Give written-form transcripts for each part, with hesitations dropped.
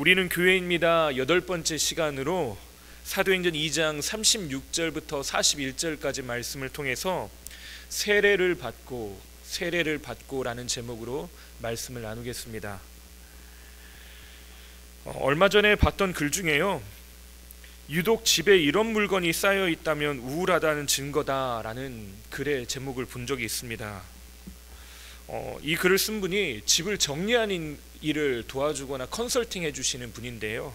우리는 교회입니다. 8번째 시간으로 사도행전 2장 36절부터 41절까지 말씀을 통해서 세례를 받고라는 제목으로 말씀을 나누겠습니다. 얼마 전에 봤던 글 중에요, 유독 집에 이런 물건이 쌓여 있다면 우울하다는 증거다라는 글의 제목을 본 적이 있습니다. 이 글을 쓴 분이 집을 정리하는 일을 도와주거나 컨설팅 해주시는 분인데요,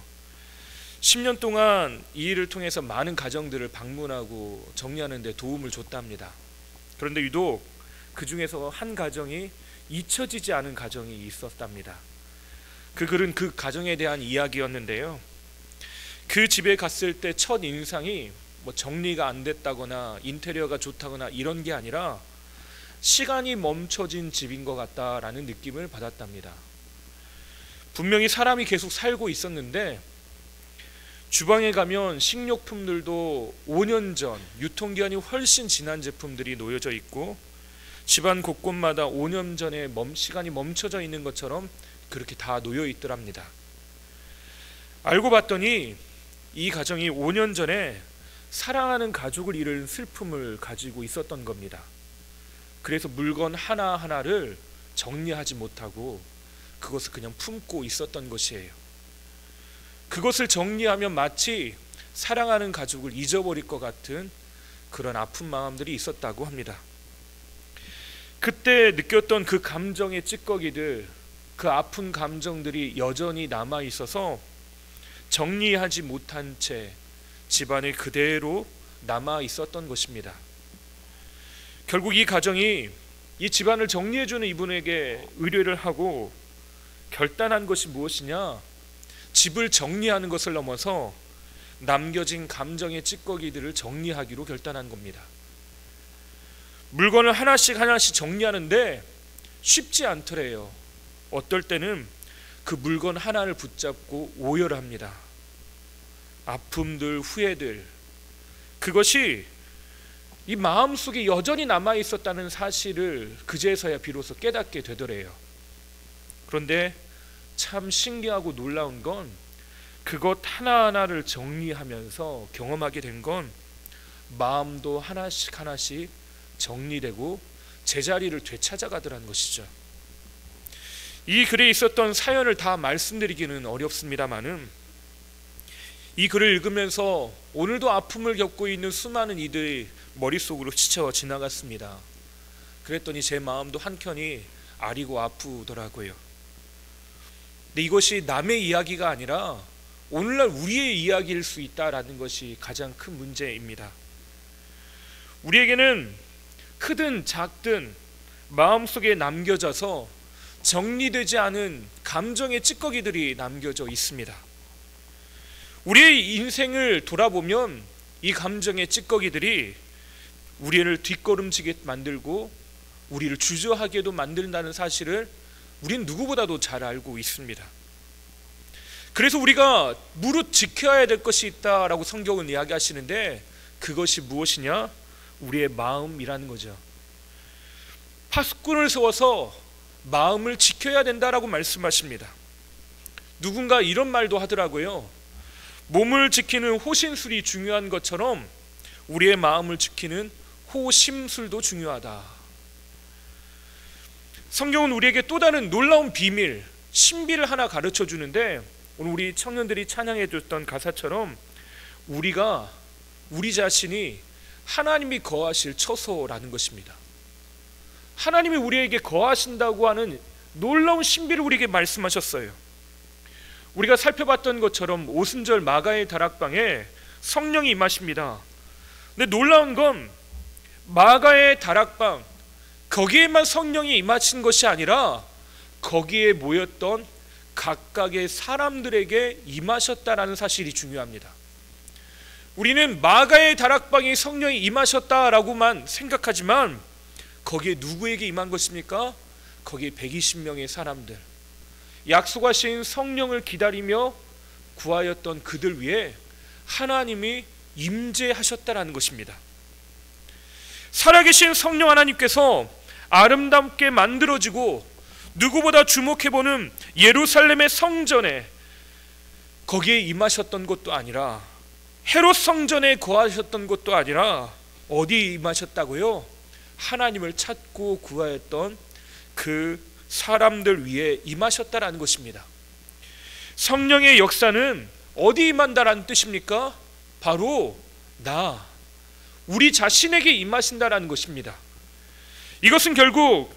10년 동안 이 일을 통해서 많은 가정들을 방문하고 정리하는 데 도움을 줬답니다. 그런데 유독 그 중에서 한 가정이 잊혀지지 않은 가정이 있었답니다. 그 글은 그 가정에 대한 이야기였는데요, 그 집에 갔을 때 첫 인상이 정리가 안 됐다거나 인테리어가 좋다거나 이런 게 아니라 시간이 멈춰진 집인 것 같다라는 느낌을 받았답니다. 분명히 사람이 계속 살고 있었는데 주방에 가면 식료품들도 5년 전, 유통기한이 훨씬 지난 제품들이 놓여져 있고 집안 곳곳마다 5년 전에 시간이 멈춰져 있는 것처럼 그렇게 다 놓여 있더랍니다. 알고 봤더니 이 가정이 5년 전에 사랑하는 가족을 잃은 슬픔을 가지고 있었던 겁니다. 그래서 물건 하나하나를 정리하지 못하고 그것을 그냥 품고 있었던 것이에요. 그것을 정리하면 마치 사랑하는 가족을 잊어버릴 것 같은 그런 아픈 마음들이 있었다고 합니다. 그때 느꼈던 그 감정의 찌꺼기들, 그 아픈 감정들이 여전히 남아 있어서 정리하지 못한 채 집안에 그대로 남아 있었던 것입니다. 결국 이 가정이 이 집안을 정리해주는 이분에게 의뢰를 하고 결단한 것이 무엇이냐, 집을 정리하는 것을 넘어서 남겨진 감정의 찌꺼기들을 정리하기로 결단한 겁니다. 물건을 하나씩 정리하는데 쉽지 않더래요. 어떨 때는 그 물건 하나를 붙잡고 오열합니다. 아픔들, 후회들, 그것이 이 마음속에 여전히 남아 있었다는 사실을 그제서야 비로소 깨닫게 되더래요. 그런데 참 신기하고 놀라운 건 그것 하나하나를 정리하면서 경험하게 된 건 마음도 하나씩 정리되고 제자리를 되찾아가더라는 것이죠. 이 글에 있었던 사연을 다 말씀드리기는 어렵습니다만은 이 글을 읽으면서 오늘도 아픔을 겪고 있는 수많은 이들의 머릿속으로 스쳐 지나갔습니다. 그랬더니 제 마음도 한켠이 아리고 아프더라고요. 근데 이것이 남의 이야기가 아니라 오늘날 우리의 이야기일 수 있다라는 것이 가장 큰 문제입니다. 우리에게는 크든 작든 마음속에 남겨져서 정리되지 않은 감정의 찌꺼기들이 남겨져 있습니다. 우리의 인생을 돌아보면 이 감정의 찌꺼기들이 우리를 뒷걸음지게 만들고 우리를 주저하게도 만든다는 사실을 우리는 누구보다도 잘 알고 있습니다. 그래서 우리가 무릇 지켜야 될 것이 있다라고 성경은 이야기하시는데 그것이 무엇이냐? 우리의 마음이라는 거죠. 파수꾼을 세워서 마음을 지켜야 된다라고 말씀하십니다. 누군가 이런 말도 하더라고요. 몸을 지키는 호신술이 중요한 것처럼 우리의 마음을 지키는 호심술도 중요하다. 성경은 우리에게 또 다른 놀라운 비밀, 신비를 하나 가르쳐 주는데 오늘 우리 청년들이 찬양해 줬던 가사처럼 우리 자신이 하나님이 거하실 처소라는 것입니다. 하나님이 우리에게 거하신다고 하는 놀라운 신비를 우리에게 말씀하셨어요. 우리가 살펴봤던 것처럼 오순절 마가의 다락방에 성령이 임하십니다. 근데 놀라운 건 마가의 다락방, 거기에만 성령이 임하신 것이 아니라 거기에 모였던 각각의 사람들에게 임하셨다라는 사실이 중요합니다. 우리는 마가의 다락방에 성령이 임하셨다라고만 생각하지만 거기에 누구에게 임한 것입니까? 거기에 120명의 사람들, 약속하신 성령을 기다리며 구하였던 그들 위에 하나님이 임재하셨다라는 것입니다. 살아계신 성령 하나님께서 아름답게 만들어지고 누구보다 주목해보는 예루살렘의 성전에 거기에 임하셨던 것도 아니라 헤롯 성전에 거하셨던 것도 아니라 어디 임하셨다고요? 하나님을 찾고 구하였던 그 사람들 위에 임하셨다라는 것입니다. 성령의 역사는 어디 임한다라는 뜻입니까? 바로 우리 자신에게 임하신다라는 것입니다. 이것은 결국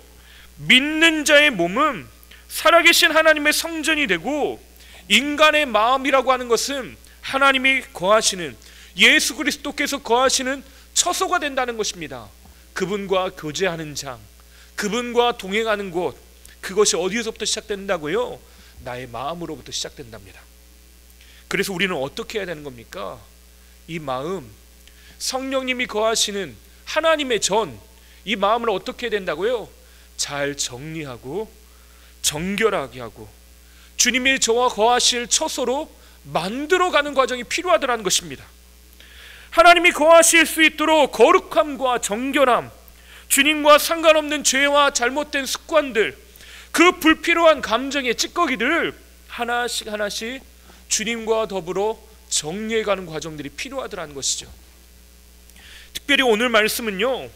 믿는 자의 몸은 살아계신 하나님의 성전이 되고, 인간의 마음이라고 하는 것은 하나님이 거하시는, 예수 그리스도께서 거하시는 처소가 된다는 것입니다. 그분과 교제하는 장, 그분과 동행하는 곳, 그것이 어디서부터 시작된다고요? 나의 마음으로부터 시작된답니다. 그래서 우리는 어떻게 해야 되는 겁니까? 이 마음, 성령님이 거하시는 하나님의 전, 이 마음을 어떻게 해야 된다고요? 잘 정리하고 정결하게 하고 주님이 저와 거하실 처소로 만들어가는 과정이 필요하다는 것입니다. 하나님이 거하실 수 있도록 거룩함과 정결함, 주님과 상관없는 죄와 잘못된 습관들, 그 불필요한 감정의 찌꺼기들을 하나씩 하나씩 주님과 더불어 정리해가는 과정들이 필요하다는 것이죠. 특별히 오늘 말씀은요,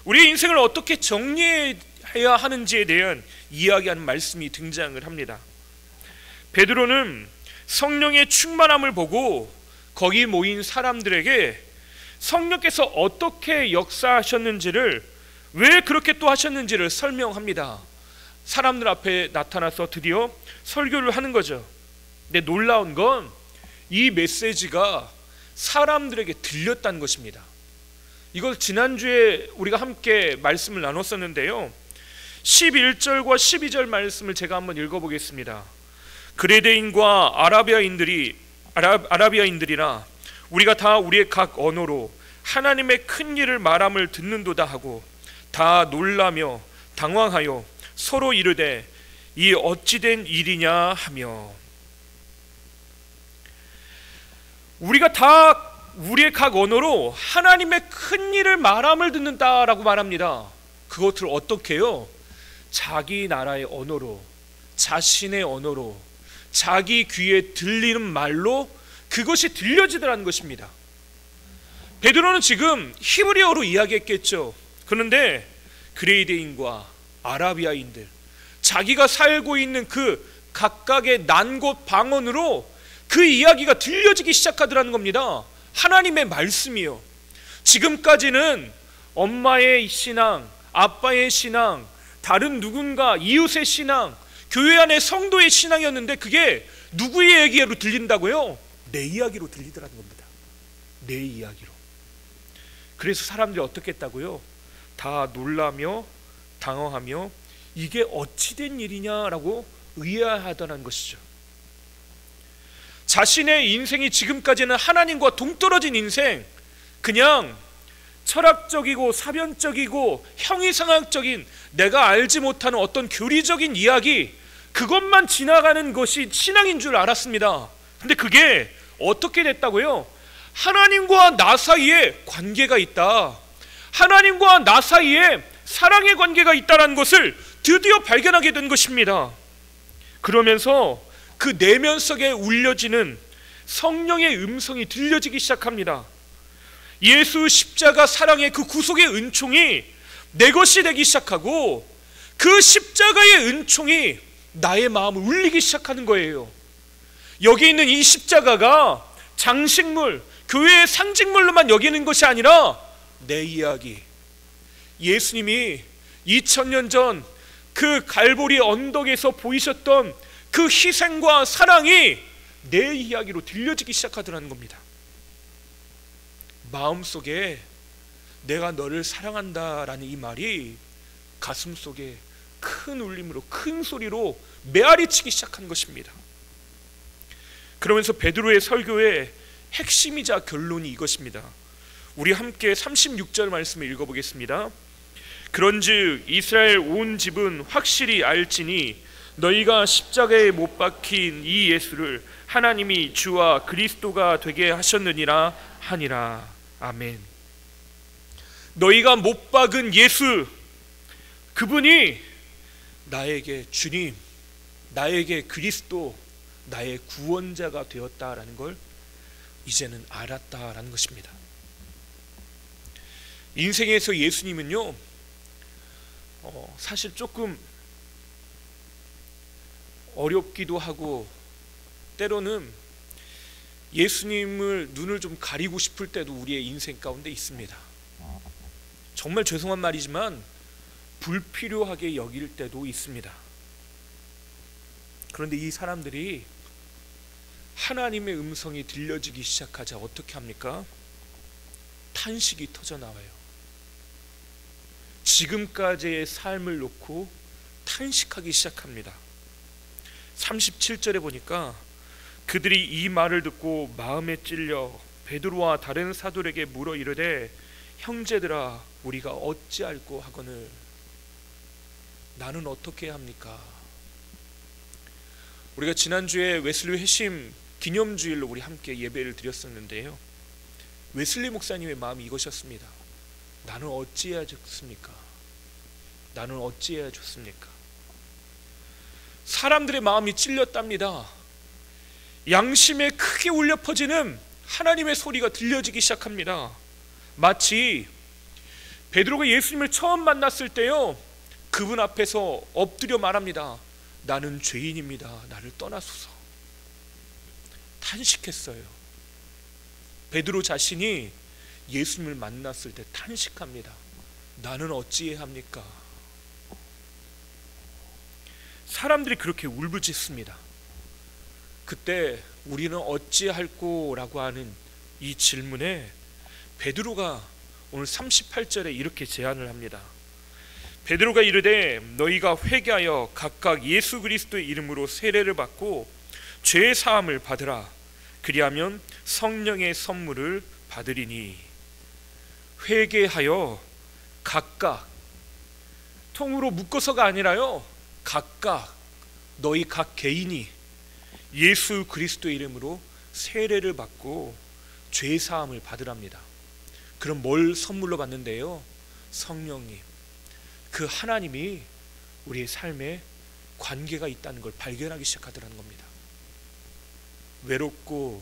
우리의 인생을 어떻게 정리해야 하는지에 대한 이야기하는 말씀이 등장을 합니다. 베드로는 성령의 충만함을 보고 거기 모인 사람들에게 성령께서 어떻게 역사하셨는지를, 왜 그렇게 또 하셨는지를 설명합니다. 사람들 앞에 나타나서 드디어 설교를 하는 거죠. 근데 놀라운 건 이 메시지가 사람들에게 들렸다는 것입니다. 이걸 지난주에 우리가 함께 말씀을 나눴었는데요, 11절과 12절 말씀을 제가 한번 읽어보겠습니다. 그레데인과 아라비아인들이라 우리가 다 우리의 각 언어로 하나님의 큰 일을 말함을 듣는도다 하고 다 놀라며 당황하여 서로 이르되 이 어찌된 일이냐 하며, 우리가 다 우리의 각 언어로 하나님의 큰 일을 말함을 듣는다라고 말합니다. 그것을 어떻게 해요? 자기 나라의 언어로, 자신의 언어로, 자기 귀에 들리는 말로 그것이 들려지더라는 것입니다. 베드로는 지금 히브리어로 이야기했겠죠. 그런데 그레이데인과 아라비아인들, 자기가 살고 있는 그 각각의 난곳 방언으로 그 이야기가 들려지기 시작하더라는 겁니다. 하나님의 말씀이요. 지금까지는 엄마의 신앙, 아빠의 신앙, 다른 누군가 이웃의 신앙, 교회 안의 성도의 신앙이었는데 그게 누구의 얘기로 들린다고요? 내 이야기로 들리더라는 겁니다. 내 이야기로. 그래서 사람들이 어떻게 했다고요? 다 놀라며 당황하며 이게 어찌된 일이냐라고 의아하다는 것이죠. 자신의 인생이 지금까지는 하나님과 동떨어진 인생, 그냥 철학적이고 사변적이고 형이상학적인 내가 알지 못하는 어떤 교리적인 이야기, 그것만 지나가는 것이 신앙인 줄 알았습니다. 근데 그게 어떻게 됐다고요? 하나님과 나 사이에 관계가 있다, 하나님과 나 사이에 사랑의 관계가 있다는 것을 드디어 발견하게 된 것입니다. 그러면서 그 내면 속에 울려지는 성령의 음성이 들려지기 시작합니다. 예수 십자가 사랑의 그 구속의 은총이 내 것이 되기 시작하고, 그 십자가의 은총이 나의 마음을 울리기 시작하는 거예요. 여기 있는 이 십자가가 장식물, 교회의 상징물로만 여기는 것이 아니라 내 이야기, 예수님이 2000년 전 그 갈보리 언덕에서 보이셨던 그 희생과 사랑이 내 이야기로 들려지기 시작하더라는 겁니다. 마음속에 내가 너를 사랑한다라는 이 말이 가슴속에 큰 울림으로, 큰 소리로 메아리치기 시작한 것입니다. 그러면서 베드로의 설교의 핵심이자 결론이 이것입니다. 우리 함께 36절 말씀을 읽어보겠습니다. 그런즉 이스라엘 온 집은 확실히 알지니 너희가 십자가에 못 박힌 이 예수를 하나님이 주와 그리스도가 되게 하셨느니라 하니라. 아멘. 너희가 못 박은 예수, 그분이 나에게 주님, 나에게 그리스도, 나의 구원자가 되었다라는 걸 이제는 알았다라는 것입니다. 인생에서 예수님은요, 사실 조금 어렵기도 하고 때로는 예수님을 눈을 좀 가리고 싶을 때도 우리의 인생 가운데 있습니다. 정말 죄송한 말이지만 불필요하게 여길 때도 있습니다. 그런데 이 사람들이 하나님의 음성이 들려지기 시작하자 어떻게 합니까? 탄식이 터져나와요. 지금까지의 삶을 놓고 탄식하기 시작합니다. 37절에 보니까 그들이 이 말을 듣고 마음에 찔려 베드로와 다른 사도에게 물어 이르되 형제들아 우리가 어찌할꼬 하거늘 나는 어떻게 해야 합니까? 우리가 지난주에 웨슬리 회심 기념주일로 우리 함께 예배를 드렸었는데요, 웨슬리 목사님의 마음이 이것이었습니다. 나는 어찌해야 좋습니까? 나는 어찌해야 좋습니까? 사람들의 마음이 찔렸답니다. 양심에 크게 울려 퍼지는 하나님의 소리가 들려지기 시작합니다. 마치 베드로가 예수님을 처음 만났을 때요, 그분 앞에서 엎드려 말합니다. 나는 죄인입니다. 나를 떠나소서. 탄식했어요. 베드로 자신이 예수님을 만났을 때 탄식합니다. 나는 어찌해야 합니까? 사람들이 그렇게 울부짖습니다. 그때 우리는 어찌할꼬 라고 하는 이 질문에 베드로가 오늘 38절에 이렇게 제안을 합니다. 베드로가 이르되 너희가 회개하여 각각 예수 그리스도의 이름으로 세례를 받고 죄 사함을 받으라. 그리하면 성령의 선물을 받으리니. 회개하여 각각, 통으로 묶어서가 아니라요, 각각 너희 각 개인이 예수 그리스도의 이름으로 세례를 받고 죄 사함을 받으랍니다. 그럼 뭘 선물로 받는데요? 성령님, 그 하나님이 우리의 삶에 관계가 있다는 걸 발견하기 시작하더라는 겁니다. 외롭고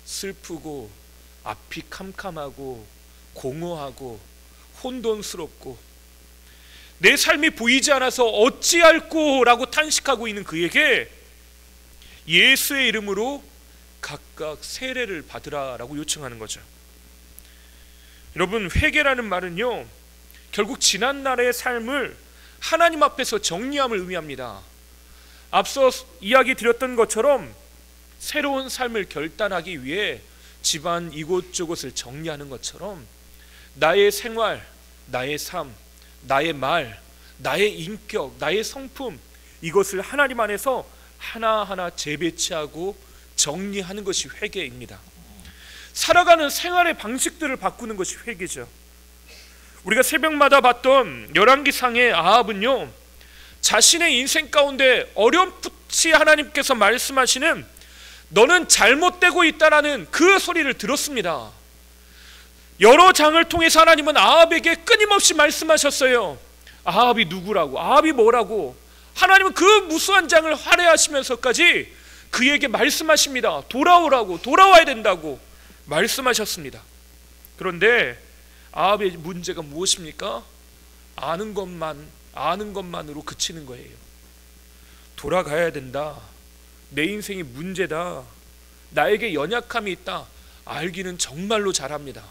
슬프고 앞이 캄캄하고 공허하고 혼돈스럽고 내 삶이 보이지 않아서 어찌할꼬 라고 탄식하고 있는 그에게 예수의 이름으로 각각 세례를 받으라 라고 요청하는 거죠. 여러분, 회개라는 말은요, 결국 지난날의 삶을 하나님 앞에서 정리함을 의미합니다. 앞서 이야기 드렸던 것처럼 새로운 삶을 결단하기 위해 집안 이곳저곳을 정리하는 것처럼 나의 생활, 나의 삶, 나의 말, 나의 인격, 나의 성품, 이것을 하나님 안에서 하나하나 재배치하고 정리하는 것이 회개입니다. 살아가는 생활의 방식들을 바꾸는 것이 회개죠. 우리가 새벽마다 봤던 열왕기상의 아합은요, 자신의 인생 가운데 어렴풋이 하나님께서 말씀하시는 너는 잘못되고 있다라는 그 소리를 들었습니다. 여러 장을 통해서 하나님은 아합에게 끊임없이 말씀하셨어요. 아합이 누구라고, 아합이 뭐라고. 하나님은 그 무수한 장을 할애하시면서까지 그에게 말씀하십니다. 돌아오라고, 돌아와야 된다고 말씀하셨습니다. 그런데 아합의 문제가 무엇입니까? 아는 것만으로 그치는 거예요. 돌아가야 된다, 내 인생이 문제다, 나에게 연약함이 있다, 알기는 정말로 잘합니다.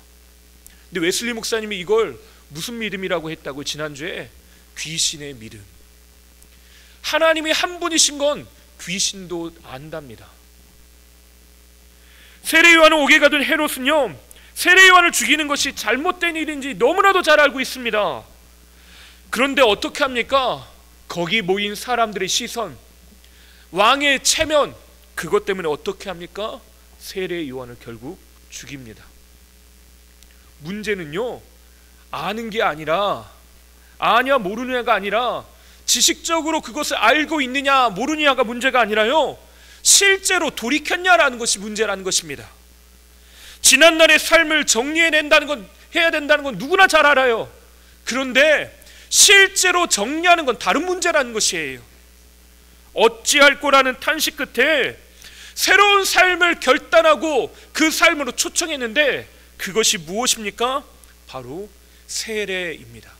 근데 웨슬리 목사님이 이걸 무슨 믿음이라고 했다고? 지난주에 귀신의 믿음. 하나님이 한 분이신 건 귀신도 안답니다. 세례요한을 오게 가둔 헤롯은요, 세례요한을 죽이는 것이 잘못된 일인지 너무나도 잘 알고 있습니다. 그런데 어떻게 합니까? 거기 모인 사람들의 시선, 왕의 체면, 그것 때문에 어떻게 합니까? 세례요한을 결국 죽입니다. 문제는요, 아는 게 아니라, 아냐 모르냐가 아니라, 지식적으로 그것을 알고 있느냐 모르느냐가 문제가 아니라요, 실제로 돌이켰냐라는 것이 문제라는 것입니다. 지난날의 삶을 정리해낸다는 건, 해야 된다는 건 누구나 잘 알아요. 그런데 실제로 정리하는 건 다른 문제라는 것이에요. 어찌할꼬라는 탄식 끝에 새로운 삶을 결단하고 그 삶으로 초청했는데 그것이 무엇입니까? 바로 세례입니다.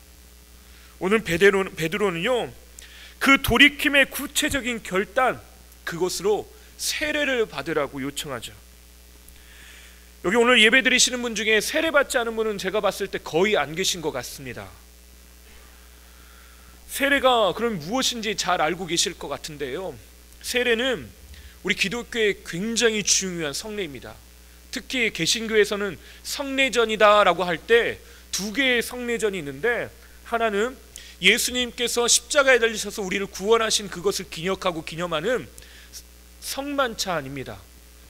오늘 베드로는요, 그 돌이킴의 구체적인 결단, 그것으로 세례를 받으라고 요청하죠. 여기 오늘 예배 드리시는 분 중에 세례 받지 않은 분은 제가 봤을 때 거의 안 계신 것 같습니다. 세례가 그럼 무엇인지 잘 알고 계실 것 같은데요, 세례는 우리 기독교의 굉장히 중요한 성례입니다. 특히 개신교에서는 성례전이다 라고 할 때 두 개의 성례전이 있는데, 하나는 예수님께서 십자가에 달리셔서 우리를 구원하신 그것을 기억하고 기념하는 성만찬입니다.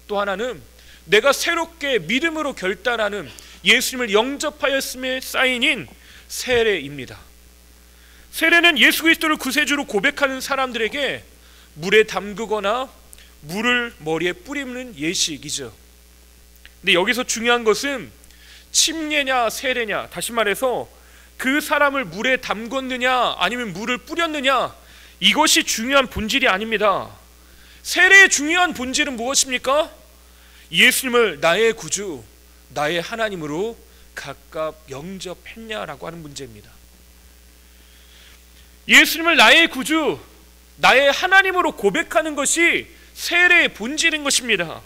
또 하나는 내가 새롭게 믿음으로 결단하는 예수님을 영접하였음의 사인인 세례입니다. 세례는 예수 그리스도를 구세주로 고백하는 사람들에게 물에 담그거나 물을 머리에 뿌리는 예식이죠. 근데 여기서 중요한 것은 침례냐 세례냐, 다시 말해서 그 사람을 물에 담궜느냐 아니면 물을 뿌렸느냐, 이것이 중요한 본질이 아닙니다. 세례의 중요한 본질은 무엇입니까? 예수님을 나의 구주, 나의 하나님으로 각각 영접했냐라고 하는 문제입니다. 예수님을 나의 구주, 나의 하나님으로 고백하는 것이 세례의 본질인 것입니다.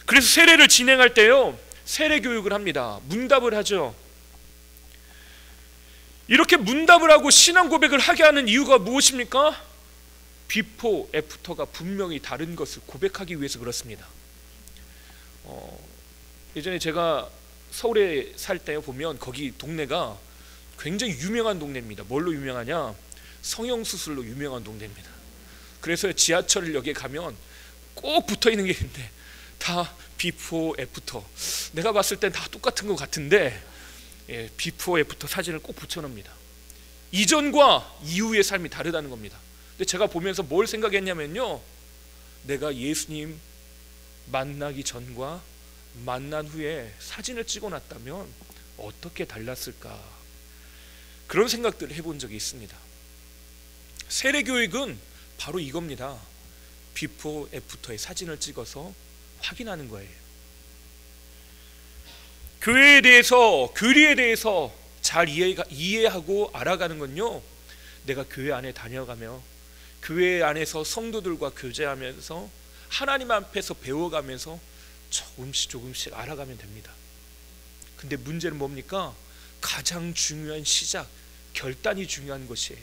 그래서 세례를 진행할 때요, 세례 교육을 합니다. 문답을 하죠. 이렇게 문답을 하고 신앙 고백을 하게 하는 이유가 무엇입니까? 비포, 애프터가 분명히 다른 것을 고백하기 위해서 그렇습니다. 예전에 제가 서울에 살 때 보면 거기 동네가 굉장히 유명한 동네입니다. 뭘로 유명하냐? 성형수술로 유명한 동네입니다. 그래서 지하철역에 가면 꼭 붙어있는 게 있는데 다 비포, 애프터, 내가 봤을 땐 다 똑같은 것 같은데, 비포, 애프터 사진을 꼭 붙여놓습니다. 이전과 이후의 삶이 다르다는 겁니다. 근데 제가 보면서 뭘 생각했냐면요, 내가 예수님 만나기 전과 만난 후에 사진을 찍어놨다면 어떻게 달랐을까, 그런 생각들을 해본 적이 있습니다. 세례교육은 바로 이겁니다. 비포, 애프터의 사진을 찍어서 확인하는 거예요. 교회에 대해서, 교리에 대해서 잘 이해하고 알아가는 건요, 내가 교회 안에 다녀가며 교회 안에서 성도들과 교제하면서 하나님 앞에서 배워가면서 조금씩 알아가면 됩니다. 근데 문제는 뭡니까? 가장 중요한 시작, 결단이 중요한 것이에요.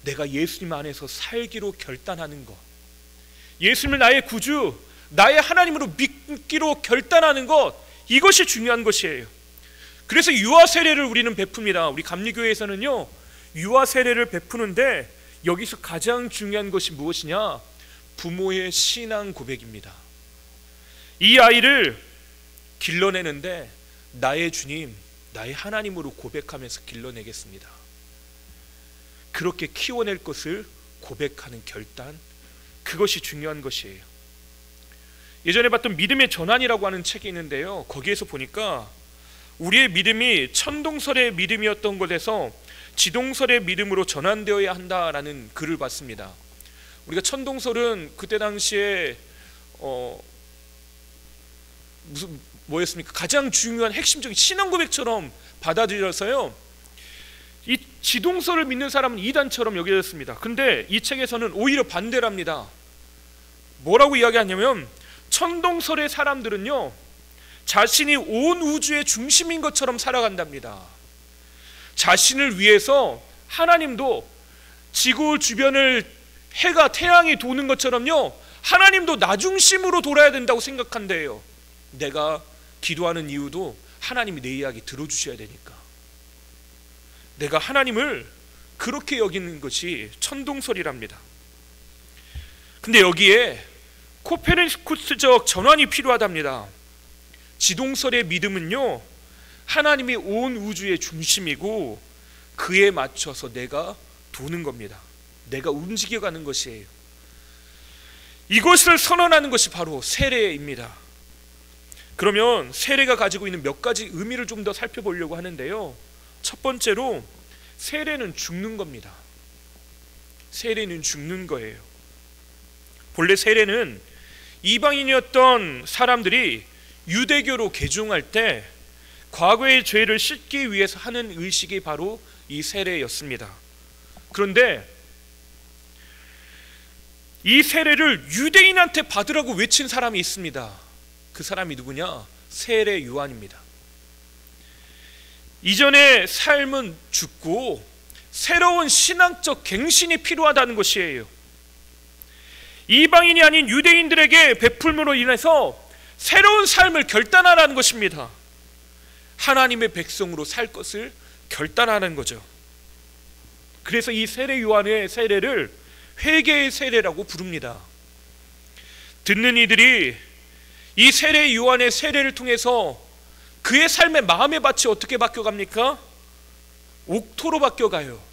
내가 예수님 안에서 살기로 결단하는 것, 예수님을 나의 구주, 나의 하나님으로 믿기로 결단하는 것, 이것이 중요한 것이에요. 그래서 유아 세례를 우리는 베풉니다. 우리 감리교회에서는요, 유아 세례를 베푸는데 여기서 가장 중요한 것이 무엇이냐? 부모의 신앙 고백입니다. 이 아이를 길러내는데 나의 주님, 나의 하나님으로 고백하면서 길러내겠습니다. 그렇게 키워낼 것을 고백하는 결단, 그것이 중요한 것이에요. 예전에 봤던 믿음의 전환이라고 하는 책이 있는데요, 거기에서 보니까 우리의 믿음이 천동설의 믿음이었던 것에서 지동설의 믿음으로 전환되어야 한다라는 글을 봤습니다. 우리가 천동설은 그때 당시에 뭐였습니까? 가장 중요한 핵심적인 신앙 고백처럼 받아들여서요, 이 지동설을 믿는 사람은 이단처럼 여겨졌습니다. 근데 이 책에서는 오히려 반대랍니다. 뭐라고 이야기하냐면, 천동설의 사람들은요, 자신이 온 우주의 중심인 것처럼 살아간답니다. 자신을 위해서 하나님도 지구 주변을 해가, 태양이 도는 것처럼요, 하나님도 나 중심으로 돌아야 된다고 생각한대요. 내가 기도하는 이유도 하나님이 내 이야기 들어주셔야 되니까. 내가 하나님을 그렇게 여기는 것이 천동설이랍니다. 근데 여기에 코페르니쿠스적 전환이 필요하답니다. 지동설의 믿음은요, 하나님이 온 우주의 중심이고 그에 맞춰서 내가 도는 겁니다. 내가 움직여가는 것이에요. 이것을 선언하는 것이 바로 세례입니다. 그러면 세례가 가지고 있는 몇 가지 의미를 좀 더 살펴보려고 하는데요, 첫 번째로 세례는 죽는 겁니다. 세례는 죽는 거예요. 본래 세례는 이방인이었던 사람들이 유대교로 개종할 때 과거의 죄를 씻기 위해서 하는 의식이 바로 이 세례였습니다. 그런데 이 세례를 유대인한테 받으라고 외친 사람이 있습니다. 그 사람이 누구냐? 세례 요한입니다. 이전의 삶은 죽고 새로운 신앙적 갱신이 필요하다는 것이에요. 이방인이 아닌 유대인들에게 베풀므로 인해서 새로운 삶을 결단하라는 것입니다. 하나님의 백성으로 살 것을 결단하는 거죠. 그래서 이 세례 요한의 세례를 회개의 세례라고 부릅니다. 듣는 이들이 이 세례 요한의 세례를 통해서 그의 삶의 마음의 밭이 어떻게 바뀌어갑니까? 옥토로 바뀌어가요.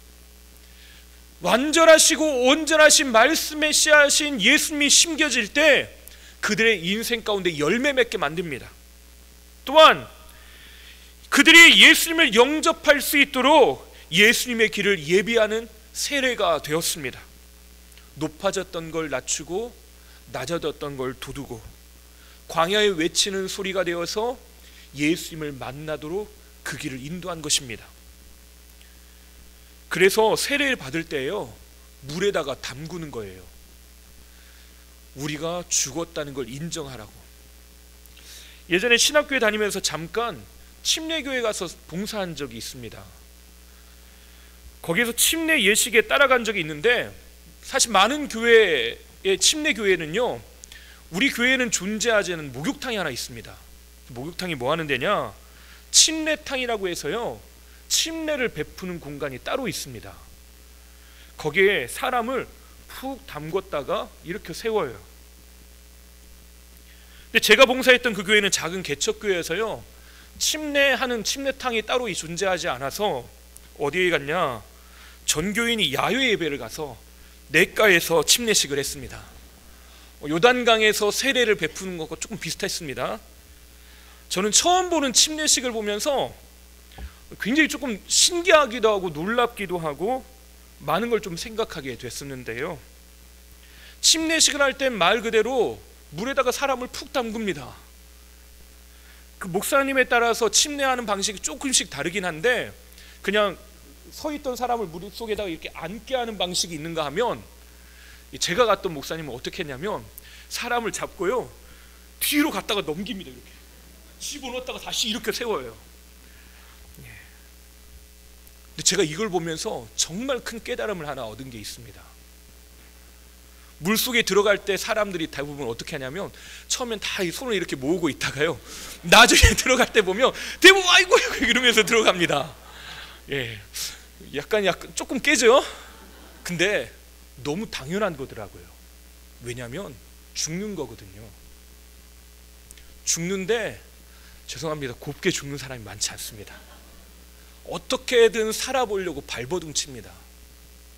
완전하시고 온전하신 말씀의 씨앗인 예수님이 심겨질 때 그들의 인생 가운데 열매 맺게 만듭니다. 또한 그들이 예수님을 영접할 수 있도록 예수님의 길을 예비하는 세례가 되었습니다. 높아졌던 걸 낮추고 낮아졌던 걸 돋우고 광야에 외치는 소리가 되어서 예수님을 만나도록 그 길을 인도한 것입니다. 그래서 세례를 받을 때요, 물에다가 담그는 거예요. 우리가 죽었다는 걸 인정하라고. 예전에 신학교에 다니면서 잠깐 침례교회 가서 봉사한 적이 있습니다. 거기에서 침례 예식에 따라간 적이 있는데, 사실 많은 교회의 침례교회는요, 우리 교회에는 존재하지 않는 목욕탕이 하나 있습니다. 목욕탕이 뭐 하는 데냐? 침례탕이라고 해서요, 침례를 베푸는 공간이 따로 있습니다. 거기에 사람을 푹 담궜다가 이렇게 세워요. 근데 제가 봉사했던 그 교회는 작은 개척교회여서요, 침례하는 침례탕이 따로 존재하지 않아서 어디에 갔냐? 전교인이 야외 예배를 가서 냇가에서 침례식을 했습니다. 요단강에서 세례를 베푸는 것과 조금 비슷했습니다. 저는 처음 보는 침례식을 보면서 굉장히 조금 신기하기도 하고 놀랍기도 하고 많은 걸 좀 생각하게 됐었는데요, 침례식을 할 땐 말 그대로 물에다가 사람을 푹 담굽니다. 그 목사님에 따라서 침례하는 방식이 조금씩 다르긴 한데, 그냥 서 있던 사람을 물 속에다가 이렇게 앉게 하는 방식이 있는가 하면, 제가 갔던 목사님은 어떻게 했냐면 사람을 잡고요, 뒤로 갔다가 넘깁니다. 이렇게 집어넣었다가 다시 이렇게 세워요. 근데 제가 이걸 보면서 정말 큰 깨달음을 하나 얻은 게 있습니다. 물속에 들어갈 때 사람들이 대부분 어떻게 하냐면 처음엔 다 이 손을 이렇게 모으고 있다가요, 나중에 들어갈 때 보면 대부분 아이고 이러면서 들어갑니다. 예, 약간 조금 깨죠. 근데 너무 당연한 거더라고요. 왜냐하면 죽는 거거든요. 죽는데, 죄송합니다, 곱게 죽는 사람이 많지 않습니다. 어떻게든 살아보려고 발버둥칩니다.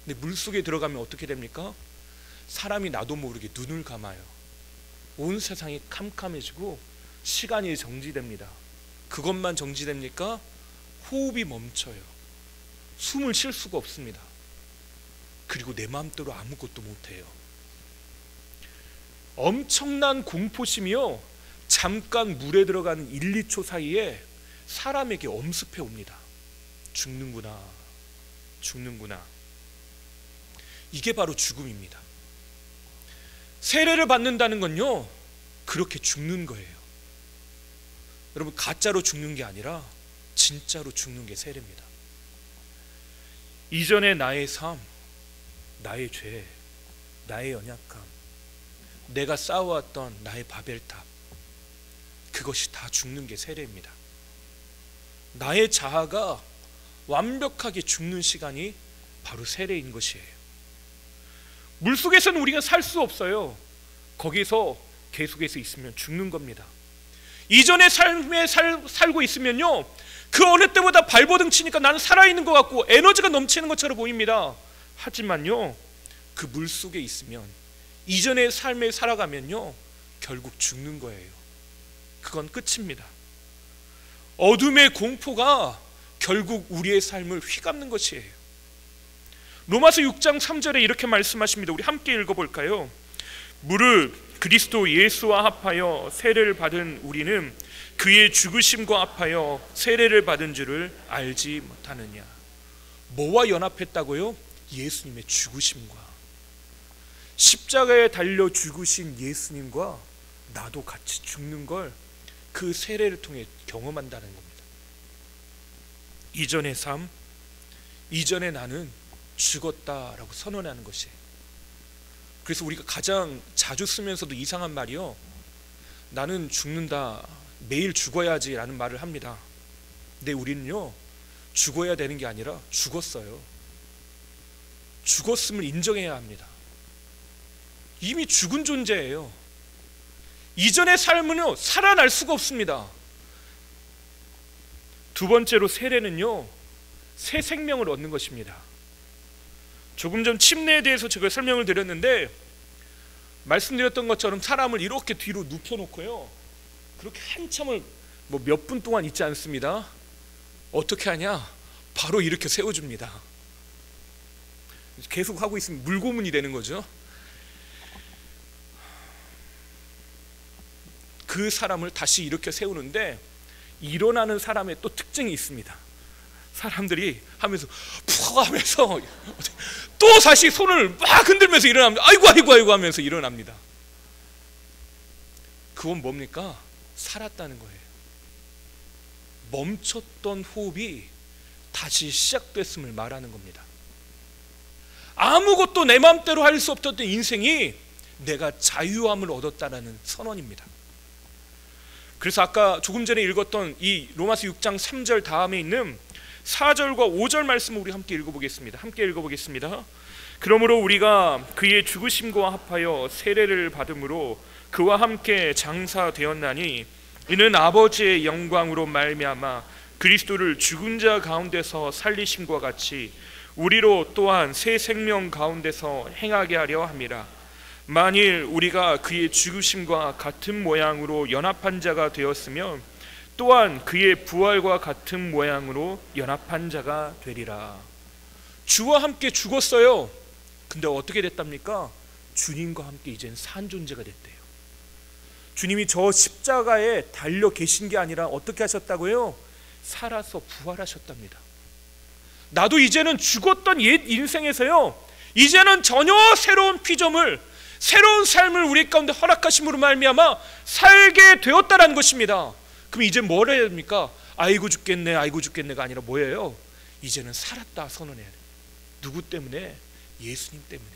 근데 물속에 들어가면 어떻게 됩니까? 사람이 나도 모르게 눈을 감아요. 온 세상이 캄캄해지고 시간이 정지됩니다. 그것만 정지됩니까? 호흡이 멈춰요. 숨을 쉴 수가 없습니다. 그리고 내 마음대로 아무것도 못해요. 엄청난 공포심이요, 잠깐 물에 들어가는 1, 2초 사이에 사람에게 엄습해 옵니다. 죽는구나, 죽는구나. 이게 바로 죽음입니다. 세례를 받는다는 건요, 그렇게 죽는 거예요. 여러분, 가짜로 죽는 게 아니라 진짜로 죽는 게 세례입니다. 이전의 나의 삶, 나의 죄, 나의 연약함, 내가 쌓아왔던 나의 바벨탑, 그것이 다 죽는 게 세례입니다. 나의 자아가 완벽하게 죽는 시간이 바로 세례인 것이에요. 물속에서는 우리가 살 수 없어요. 거기서 계속해서 있으면 죽는 겁니다. 이전의 삶에 살고 있으면요, 그 어느 때보다 발버둥 치니까 나는 살아있는 것 같고 에너지가 넘치는 것처럼 보입니다. 하지만요, 그 물속에 있으면, 이전의 삶에 살아가면요, 결국 죽는 거예요. 그건 끝입니다. 어둠의 공포가 결국 우리의 삶을 휘감는 것이에요. 로마서 6장 3절에 이렇게 말씀하십니다. 우리 함께 읽어볼까요? 무릇 그리스도 예수와 합하여 세례를 받은 우리는 그의 죽으심과 합하여 세례를 받은 줄을 알지 못하느냐. 뭐와 연합했다고요? 예수님의 죽으심과. 십자가에 달려 죽으신 예수님과 나도 같이 죽는 걸 그 세례를 통해 경험한다는 겁니다. 이전의 삶, 이전의 나는 죽었다라고 선언하는 것이에요. 그래서 우리가 가장 자주 쓰면서도 이상한 말이요, 나는 죽는다, 매일 죽어야지 라는 말을 합니다. 근데 우리는요, 죽어야 되는 게 아니라 죽었어요. 죽었음을 인정해야 합니다. 이미 죽은 존재예요. 이전의 삶은요, 살아날 수가 없습니다. 두 번째로 세례는요, 새 생명을 얻는 것입니다. 조금 전 침례에 대해서 제가 설명을 드렸는데, 말씀드렸던 것처럼 사람을 이렇게 뒤로 눕혀놓고요, 그렇게 한참을 몇 분 동안 있지 않습니다. 어떻게 하냐? 바로 이렇게 세워줍니다. 계속 하고 있으면 물고문이 되는 거죠. 그 사람을 다시 이렇게 세우는데, 일어나는 사람의 또 특징이 있습니다. 사람들이 하면서 푹 하면서 또 다시 손을 막 흔들면서 일어납니다. 아이고 아이고 아이고 하면서 일어납니다. 그건 뭡니까? 살았다는 거예요. 멈췄던 호흡이 다시 시작됐음을 말하는 겁니다. 아무것도 내 마음대로 할 수 없었던 인생이 내가 자유함을 얻었다는 선언입니다. 그래서 아까 조금 전에 읽었던 이 로마서 6장 3절 다음에 있는 4절과 5절 말씀을 우리 함께 읽어보겠습니다. 함께 읽어보겠습니다. 그러므로 우리가 그의 죽으심과 합하여 세례를 받음으로 그와 함께 장사되었나니 이는 아버지의 영광으로 말미암아 그리스도를 죽은 자 가운데서 살리심과 같이 우리로 또한 새 생명 가운데서 행하게 하려 함이라. 만일 우리가 그의 죽으심과 같은 모양으로 연합한 자가 되었으면 또한 그의 부활과 같은 모양으로 연합한 자가 되리라. 주와 함께 죽었어요. 근데 어떻게 됐답니까? 주님과 함께 이젠 산 존재가 됐대요. 주님이 저 십자가에 달려 계신 게 아니라 어떻게 하셨다고요? 살아서 부활하셨답니다. 나도 이제는 죽었던 옛 인생에서요, 이제는 전혀 새로운 피조물, 새로운 삶을 우리 가운데 허락하심으로 말미암아 살게 되었다라는 것입니다. 그럼 이제 뭘 해야 됩니까? 아이고 죽겠네, 아이고 죽겠네가 아니라 뭐예요? 이제는 살았다 선언해야 돼요. 누구 때문에? 예수님 때문에.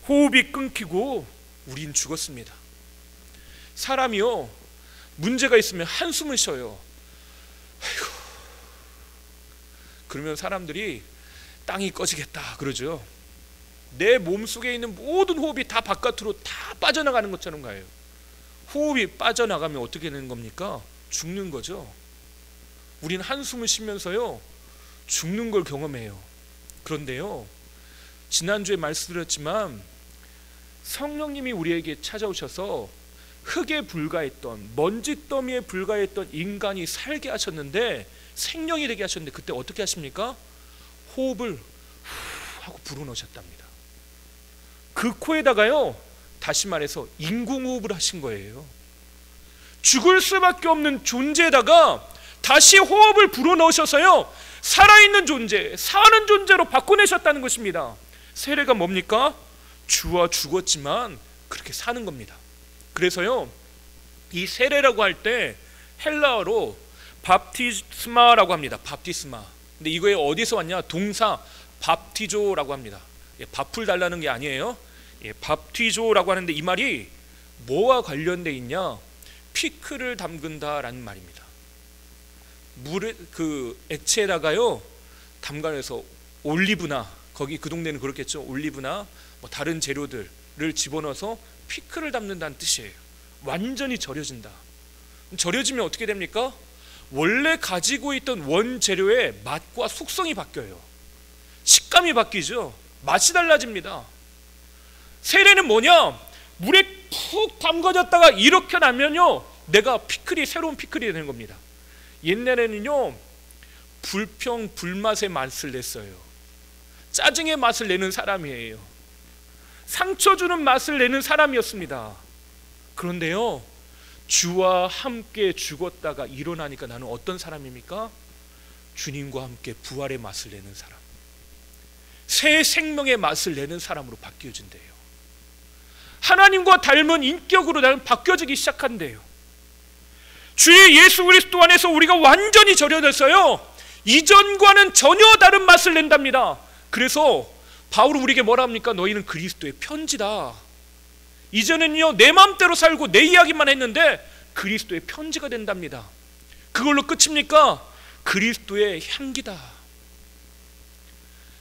호흡이 끊기고 우린 죽었습니다. 사람이요, 문제가 있으면 한숨을 쉬어요. 아이고. 그러면 사람들이 땅이 꺼지겠다 그러죠. 내 몸속에 있는 모든 호흡이 다 바깥으로 다 빠져나가는 것처럼 가요. 호흡이 빠져나가면 어떻게 되는 겁니까? 죽는 거죠. 우린 한숨을 쉬면서요, 죽는 걸 경험해요. 그런데요, 지난주에 말씀드렸지만 성령님이 우리에게 찾아오셔서 흙에 불과했던, 먼지더미에 불과했던 인간이 살게 하셨는데, 생명이 되게 하셨는데, 그때 어떻게 하십니까? 호흡을 후 하고 불어넣으셨답니다. 그 코에다가요, 다시 말해서 인공호흡을 하신 거예요. 죽을 수밖에 없는 존재에다가 다시 호흡을 불어넣으셔서요, 살아있는 존재, 사는 존재로 바꿔내셨다는 것입니다. 세례가 뭡니까? 주와 죽었지만 그렇게 사는 겁니다. 그래서요, 이 세례라고 할 때 헬라어로 밥티스마라고 합니다. 밥티스마. 근데 이거에 어디서 왔냐? 동사 밥티조라고 합니다. 밥풀 달라는 게 아니에요. 밥티조라고 하는데 이 말이 뭐와 관련돼 있냐? 피클을 담근다라는 말입니다. 물에, 그 액체에다가요, 담가내서 올리브나, 거기 그 동네는 그렇겠죠. 올리브나 뭐 다른 재료들을 집어넣어서 피클을 담는다는 뜻이에요. 완전히 절여진다. 절여지면 어떻게 됩니까? 원래 가지고 있던 원재료의 맛과 속성이 바뀌어요. 식감이 바뀌죠. 맛이 달라집니다. 세례는 뭐냐? 물에 푹 담가졌다가 이렇게 나면요, 내가 피클이, 새로운 피클이 되는 겁니다. 옛날에는요, 불평 불맛의 맛을 냈어요. 짜증의 맛을 내는 사람이에요. 상처 주는 맛을 내는 사람이었습니다. 그런데요, 주와 함께 죽었다가 일어나니까 나는 어떤 사람입니까? 주님과 함께 부활의 맛을 내는 사람, 새 생명의 맛을 내는 사람으로 바뀌어진대요. 하나님과 닮은 인격으로 나는 바뀌어지기 시작한대요. 주의 예수 그리스도 안에서 우리가 완전히 절여져서요, 이전과는 전혀 다른 맛을 낸답니다. 그래서 바울은 우리에게 뭐라 합니까? 너희는 그리스도의 편지다. 이전에는요, 내 마음대로 살고 내 이야기만 했는데 그리스도의 편지가 된답니다. 그걸로 끝입니까? 그리스도의 향기다.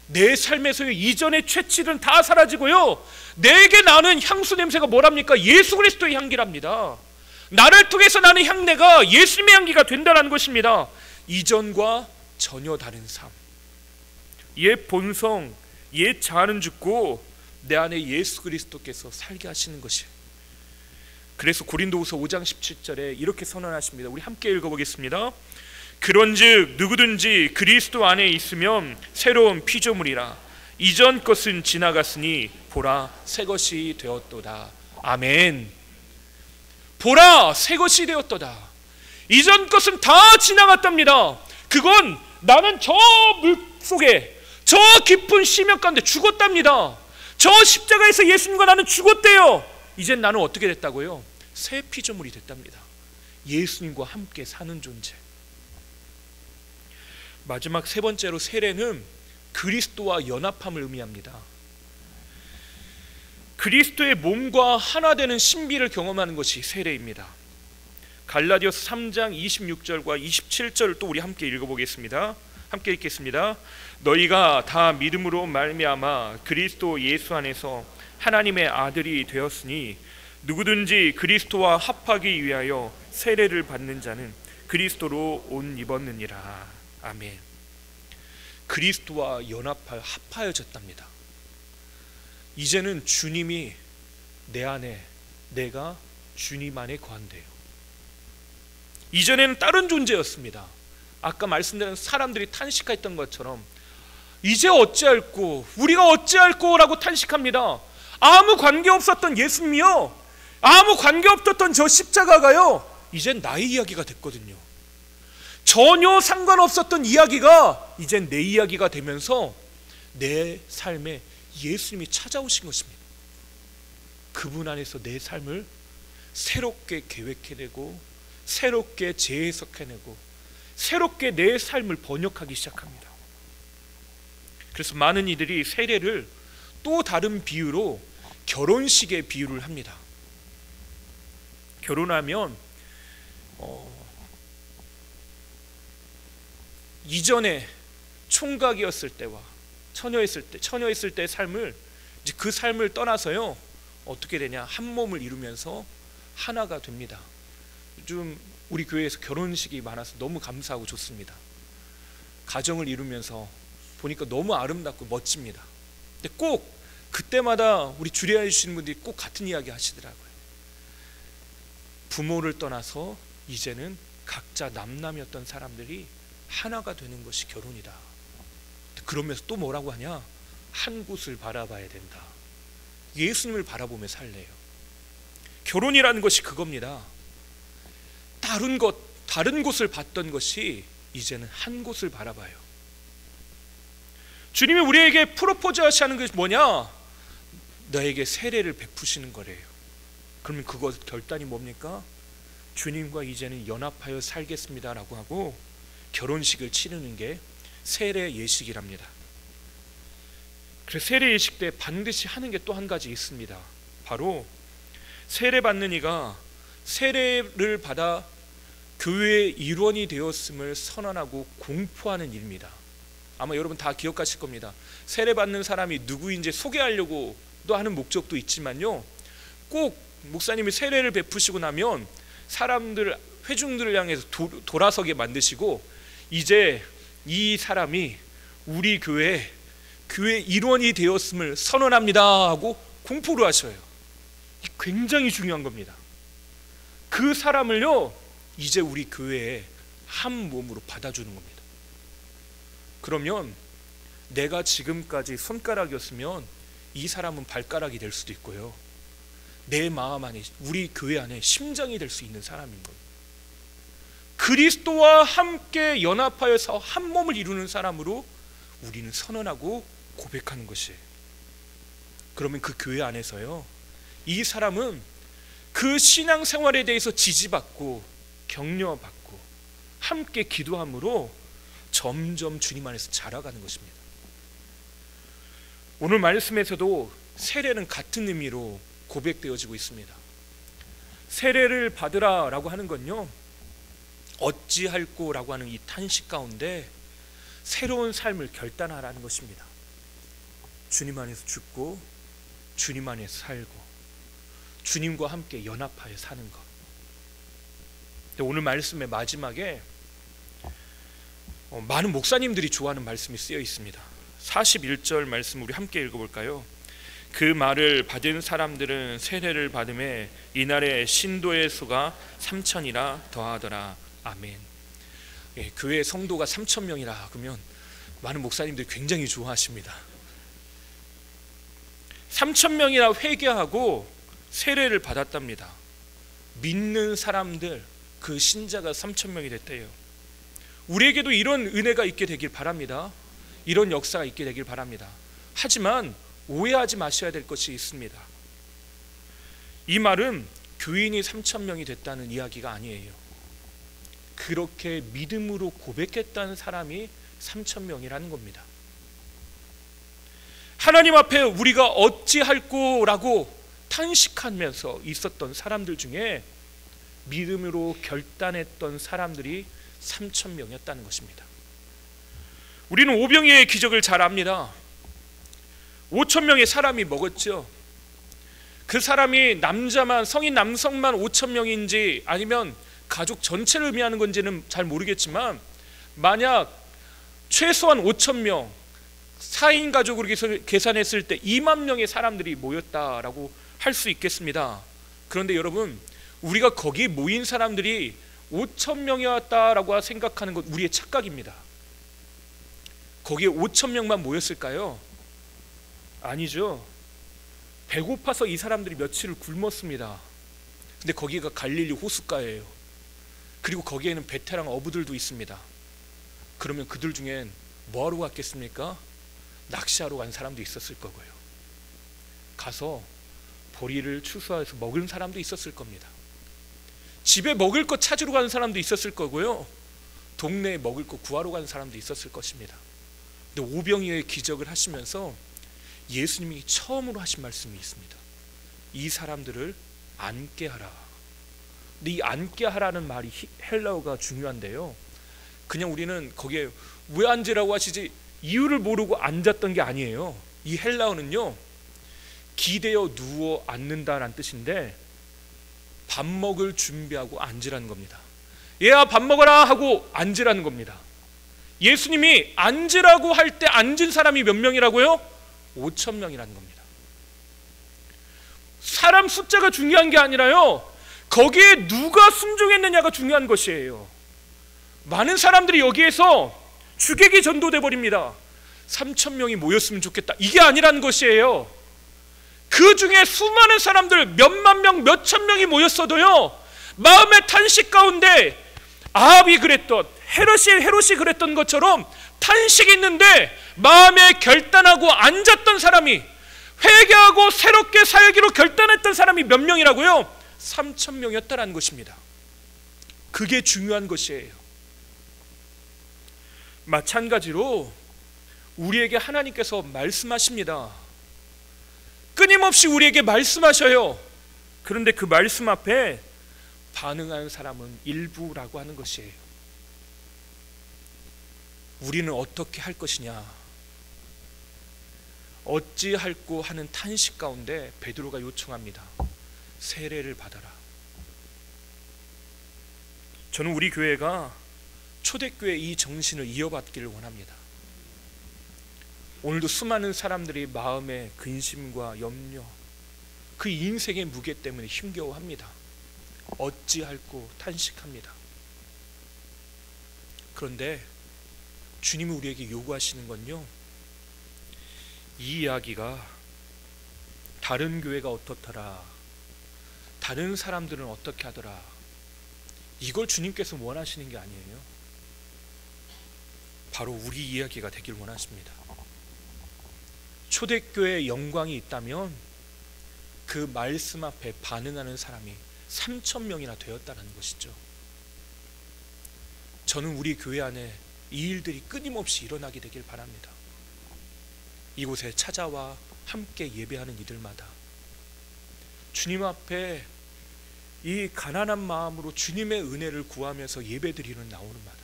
내 삶에서요, 이전의 채취는 다 사라지고요, 내게 나는 향수 냄새가 뭐랍니까? 예수 그리스도의 향기랍니다. 나를 통해서 나는 향내가 예수님의 향기가 된다는 것입니다. 이전과 전혀 다른 삶, 옛 본성, 옛 자아는 죽고 내 안에 예수 그리스도께서 살게 하시는 것이. 그래서 고린도후서 5장 17절에 이렇게 선언하십니다. 우리 함께 읽어보겠습니다. 그런즉 누구든지 그리스도 안에 있으면 새로운 피조물이라. 이전 것은 지나갔으니 보라 새 것이 되었도다. 아멘. 보라 새 것이 되었도다. 이전 것은 다 지나갔답니다. 그건 나는 저 물속에, 저 깊은 심연 가운데 죽었답니다. 저 십자가에서 예수님과 나는 죽었대요. 이젠 나는 어떻게 됐다고요? 새 피조물이 됐답니다. 예수님과 함께 사는 존재. 마지막 세 번째로, 세례는 그리스도와 연합함을 의미합니다. 그리스도의 몸과 하나 되는 신비를 경험하는 것이 세례입니다. 갈라디아서 3장 26절과 27절을 또 우리 함께 읽어보겠습니다. 함께 읽겠습니다. 너희가 다 믿음으로 말미암아 그리스도 예수 안에서 하나님의 아들이 되었으니 누구든지 그리스도와 합하기 위하여 세례를 받는 자는 그리스도로 옷 입었느니라. 아멘. 그리스도와 연합하여 합하여졌답니다. 이제는 주님이 내 안에, 내가 주님 안에 거한대요. 이전에는 다른 존재였습니다. 아까 말씀드린 사람들이 탄식했던 것처럼 이제 어찌할꼬, 우리가 어찌할꼬 라고 탄식합니다. 아무 관계없었던 예수님이요, 아무 관계없었던 저 십자가가요, 이젠 나의 이야기가 됐거든요. 전혀 상관없었던 이야기가 이젠 내 이야기가 되면서 내 삶에 예수님이 찾아오신 것입니다. 그분 안에서 내 삶을 새롭게 계획해내고 새롭게 재해석해내고 새롭게 내 삶을 번역하기 시작합니다. 그래서 많은 이들이 세례를 또 다른 비유로 결혼식의 비유를 합니다. 결혼하면 이전에 총각이었을 때와 처녀였을 때의 삶을, 이제 그 삶을 떠나서요, 어떻게 되냐, 한 몸을 이루면서 하나가 됩니다. 요즘 우리 교회에서 결혼식이 많아서 너무 감사하고 좋습니다. 가정을 이루면서 보니까 너무 아름답고 멋집니다. 근데 꼭 그때마다 우리 주례해 주시는 분들이 꼭 같은 이야기 하시더라고요. 부모를 떠나서 이제는 각자 남남이었던 사람들이 하나가 되는 것이 결혼이다. 그러면서 또 뭐라고 하냐, 한 곳을 바라봐야 된다. 예수님을 바라보며 살래요. 결혼이라는 것이 그겁니다. 다른 곳을 봤던 것이 이제는 한 곳을 바라봐요. 주님이 우리에게 프로포즈 하시는 것이 뭐냐? 너에게 세례를 베푸시는 거래요. 그러면 그거 결단이 뭡니까? 주님과 이제는 연합하여 살겠습니다 라고 하고 결혼식을 치르는 게 세례 예식이랍니다. 그래서 세례 예식 때 반드시 하는 게 또 한 가지 있습니다. 바로 세례 받는 이가 세례를 받아 교회의 일원이 되었음을 선언하고 공포하는 일입니다. 아마 여러분 다 기억하실 겁니다. 세례 받는 사람이 누구인지 소개하려고 또 하는 목적도 있지만요, 꼭 목사님이 세례를 베푸시고 나면 사람들, 회중들을 향해서 돌아서게 만드시고 이제 이 사람이 우리 교회 일원이 되었음을 선언합니다 하고 공포를 하셔요. 굉장히 중요한 겁니다. 그 사람을요, 이제 우리 교회에 한 몸으로 받아주는 겁니다. 그러면 내가 지금까지 손가락이었으면 이 사람은 발가락이 될 수도 있고요, 내 마음 안에, 우리 교회 안에 심장이 될 수 있는 사람인 거예요. 그리스도와 함께 연합하여서 한 몸을 이루는 사람으로 우리는 선언하고 고백하는 것이에요. 그러면 그 교회 안에서요, 이 사람은 그 신앙생활에 대해서 지지받고 격려받고 함께 기도함으로 점점 주님 안에서 자라가는 것입니다. 오늘 말씀에서도 세례는 같은 의미로 고백되어지고 있습니다. 세례를 받으라 라고 하는 건요, 어찌할꼬 라고 하는 이 탄식 가운데 새로운 삶을 결단하라는 것입니다. 주님 안에서 죽고 주님 안에서 살고 주님과 함께 연합하여 사는 것. 오늘 말씀의 마지막에 많은 목사님들이 좋아하는 말씀이 쓰여 있습니다. 41절 말씀 우리 함께 읽어볼까요? 그 말을 받은 사람들은 세례를 받음에 이날에 신도의 수가 3,000이라 더하더라. 아멘. 예, 교회 성도가 3,000명이라 그러면 많은 목사님들이 굉장히 좋아하십니다. 3,000명이나 회개하고 세례를 받았답니다. 믿는 사람들, 그 신자가 3,000명이 됐대요. 우리에게도 이런 은혜가 있게 되길 바랍니다. 이런 역사가 있게 되길 바랍니다. 하지만 오해하지 마셔야 될 것이 있습니다. 이 말은 교인이 3,000명이 됐다는 이야기가 아니에요. 그렇게 믿음으로 고백했다는 사람이 3,000명이라는 겁니다. 하나님 앞에 우리가 어찌할꼬라고 탄식하면서 있었던 사람들 중에 믿음으로 결단했던 사람들이 3,000명이었다는 것입니다. 우리는 오병이어의 기적을 잘 압니다. 5,000명의 사람이 먹었죠. 그 사람이 남자만, 성인 남성만 5,000명인지 아니면 가족 전체를 의미하는 건지는 잘 모르겠지만, 만약 최소한 5,000명, 4인 가족으로 계산했을 때 2만 명의 사람들이 모였다라고 할 수 있겠습니다. 그런데 여러분, 우리가 거기 모인 사람들이 5,000명이었다라고 생각하는 것 우리의 착각입니다. 거기에 5,000명만 모였을까요? 아니죠. 배고파서 이 사람들이 며칠을 굶었습니다. 근데 거기가 갈릴리 호숫가예요. 그리고 거기에는 베테랑 어부들도 있습니다. 그러면 그들 중엔 뭐하러 갔겠습니까? 낚시하러 간 사람도 있었을 거고요. 가서 보리를 추수해서 먹은 사람도 있었을 겁니다. 집에 먹을 것 찾으러 가는 사람도 있었을 거고요. 동네에 먹을 것 구하러 가는 사람도 있었을 것입니다. 근데 오병이어의 기적을 하시면서 예수님이 처음으로 하신 말씀이 있습니다. 이 사람들을 앉게 하라. 근데 이 앉게 하라는 말이 헬라어가 중요한데요, 그냥 우리는 거기에 왜 앉으라고 하시지 이유를 모르고 앉았던 게 아니에요. 이 헬라어는요, 기대어 누워 앉는다라는 뜻인데 밥 먹을 준비하고 앉으라는 겁니다. 얘야 밥 먹어라 하고 앉으라는 겁니다. 예수님이 앉으라고 할 때 앉은 사람이 몇 명이라고요? 5,000명이라는 겁니다. 사람 숫자가 중요한 게 아니라요, 거기에 누가 순종했느냐가 중요한 것이에요. 많은 사람들이 여기에서 주객이 전도돼 버립니다. 3,000명이 모였으면 좋겠다, 이게 아니라는 것이에요. 그 중에 수많은 사람들, 몇만 명, 몇천 명이 모였어도요, 마음의 탄식 가운데 아합이 그랬던, 헤롯이 그랬던 것처럼 탄식이 있는데 마음에 결단하고 앉았던 사람이, 회개하고 새롭게 살기로 결단했던 사람이 몇 명이라고요? 3,000명이었다라는 것입니다. 그게 중요한 것이에요. 마찬가지로 우리에게 하나님께서 말씀하십니다. 끊임없이 우리에게 말씀하셔요. 그런데 그 말씀 앞에 반응하는 사람은 일부라고 하는 것이에요. 우리는 어떻게 할 것이냐, 어찌할꼬 하는 탄식 가운데 베드로가 요청합니다. 세례를 받아라. 저는 우리 교회가 초대교회 이 정신을 이어받기를 원합니다. 오늘도 수많은 사람들이 마음의 근심과 염려, 그 인생의 무게 때문에 힘겨워합니다. 어찌할꼬 탄식합니다. 그런데 주님이 우리에게 요구하시는 건요, 이 이야기가 다른 교회가 어떻더라, 다른 사람들은 어떻게 하더라, 이걸 주님께서 원하시는 게 아니에요. 바로 우리 이야기가 되길 원하십니다. 초대교회의 영광이 있다면 그 말씀 앞에 반응하는 사람이 3,000명이나 되었다는 것이죠. 저는 우리 교회 안에 이 일들이 끊임없이 일어나게 되길 바랍니다. 이곳에 찾아와 함께 예배하는 이들마다 주님 앞에 이 가난한 마음으로 주님의 은혜를 구하면서 예배드리는 나오는 마다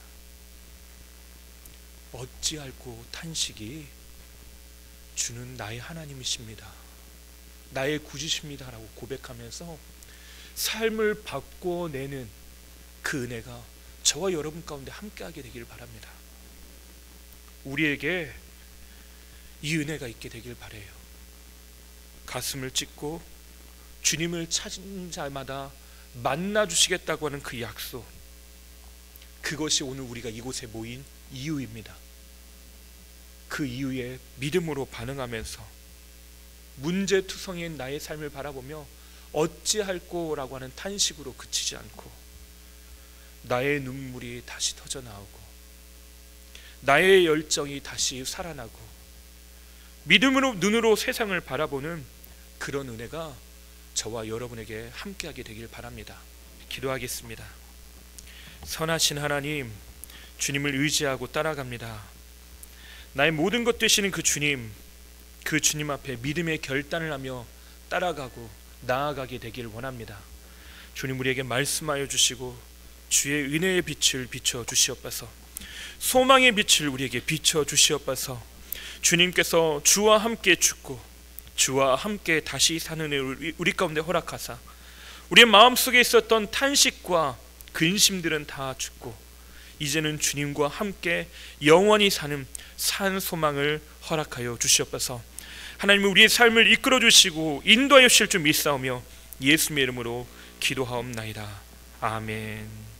어찌할꼬 탄식이 주는 나의 하나님이십니다, 나의 구주십니다 라고 고백하면서 삶을 바꿔내는 그 은혜가 저와 여러분 가운데 함께하게 되길 바랍니다. 우리에게 이 은혜가 있게 되길 바라요. 가슴을 찢고 주님을 찾은 자마다 만나주시겠다고 하는 그 약속, 그것이 오늘 우리가 이곳에 모인 이유입니다. 그 이유에 믿음으로 반응하면서 문제투성이인 나의 삶을 바라보며 어찌할꼬라고 하는 탄식으로 그치지 않고 나의 눈물이 다시 터져나오고 나의 열정이 다시 살아나고 믿음으로 눈으로 세상을 바라보는 그런 은혜가 저와 여러분에게 함께하게 되길 바랍니다. 기도하겠습니다. 선하신 하나님, 주님을 의지하고 따라갑니다. 나의 모든 것 되시는 그 주님 앞에 믿음의 결단을 하며 따라가고 나아가게 되길 원합니다. 주님, 우리에게 말씀하여 주시고 주의 은혜의 빛을 비춰 주시옵소서. 소망의 빛을 우리에게 비춰 주시옵소서. 주님께서 주와 함께 죽고 주와 함께 다시 사는 은혜를 우리 가운데 허락하사 우리의 마음속에 있었던 탄식과 근심들은 다 죽고 이제는 주님과 함께 영원히 사는 산 소망을 허락하여 주시옵소서. 하나님은 우리의 삶을 이끌어 주시고 인도하여 주실 줄 믿사오며 예수님의 이름으로 기도하옵나이다. 아멘.